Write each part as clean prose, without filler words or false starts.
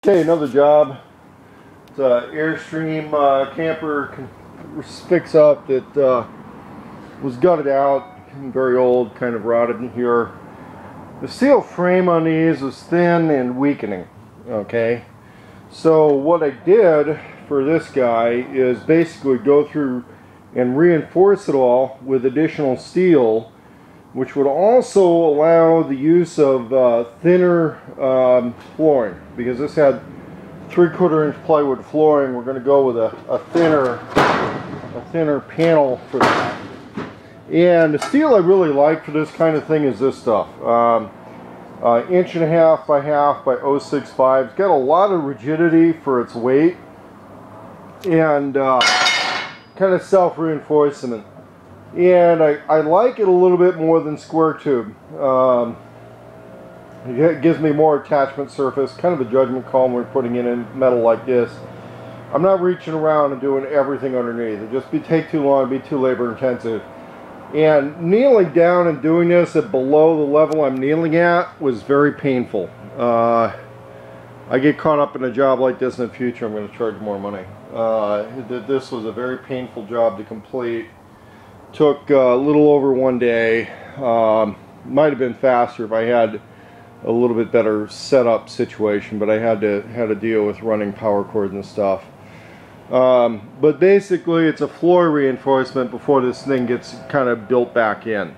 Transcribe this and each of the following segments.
Okay, another job. It's an Airstream camper fix up that was gutted out, very old, kind of rotted in here. The steel frame on these was thin and weakening. Okay, so what I did for this guy is basically go through and reinforce it all with additional steel, which would also allow the use of thinner flooring, because this had 3/4 inch plywood flooring. We're going to go with a thinner panel for that. And the steel I really like for this kind of thing is this stuff. 1.5 inch by half by 0.65. It's got a lot of rigidity for its weight, and kind of self-reinforcement. And I like it a little bit more than square tube. It gives me more attachment surface, kind of a judgment call when we're putting it in metal like this. I'm not reaching around and doing everything underneath. It just take too long, be too labor intensive. And kneeling down and doing this at below the level I'm kneeling at was very painful. I get caught up in a job like this in the future, I'm going to charge more money. This was a very painful job to complete. Took a little over 1 day. Might have been faster if I had a little bit better setup situation, but I had to deal with running power cords and stuff. But basically it's a floor reinforcement before this thing gets kind of built back in,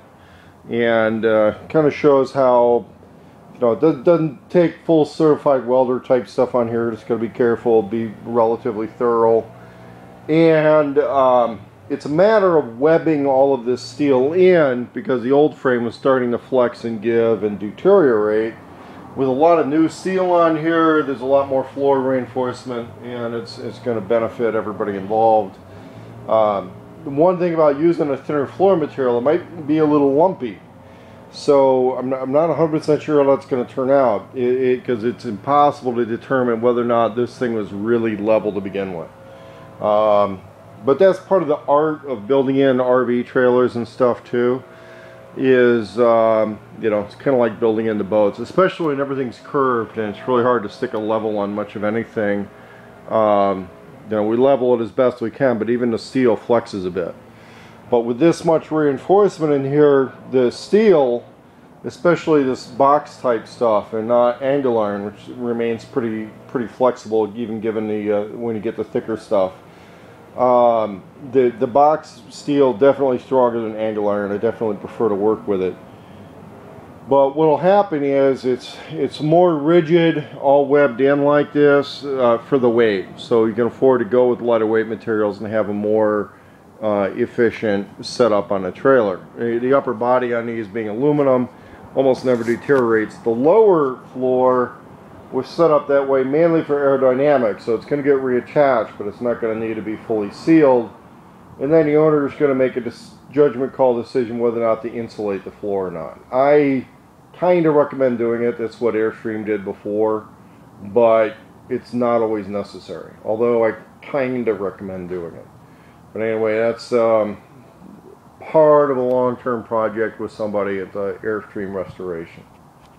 and kind of shows how, you know, it doesn't take full certified welder type stuff on here. Just gotta be careful, be relatively thorough, and it's a matter of webbing all of this steel in, because the old frame was starting to flex and give and deteriorate. With a lot of new steel on here, there's a lot more floor reinforcement, and it's going to benefit everybody involved. The one thing about using a thinner floor material, it might be a little lumpy. So I'm not 100% sure how that's going to turn out, because it's impossible to determine whether or not this thing was really level to begin with. But that's part of the art of building in RV trailers and stuff too, is you know, it's kind of like building into boats, especially when everything's curved and it's really hard to stick a level on much of anything. You know, we level it as best we can, but even the steel flexes a bit. But with this much reinforcement in here, the steel, especially this box type stuff and not angle iron, which remains pretty flexible even given the when you get the thicker stuff. The box steel definitely stronger than angle iron. I definitely prefer to work with it. But what will happen is it's more rigid, all webbed in like this for the weight. So you can afford to go with lighter weight materials and have a more efficient setup on a trailer. The upper body on these being aluminum almost never deteriorates. The lower floor was set up that way mainly for aerodynamics, so it's going to get reattached, but it's not going to need to be fully sealed. And then the owner is going to make a judgment call decision whether or not to insulate the floor or not. I kind of recommend doing it. That's what Airstream did before, but it's not always necessary, although I kind of recommend doing it. But anyway, that's part of a long-term project with somebody at the Airstream Restoration.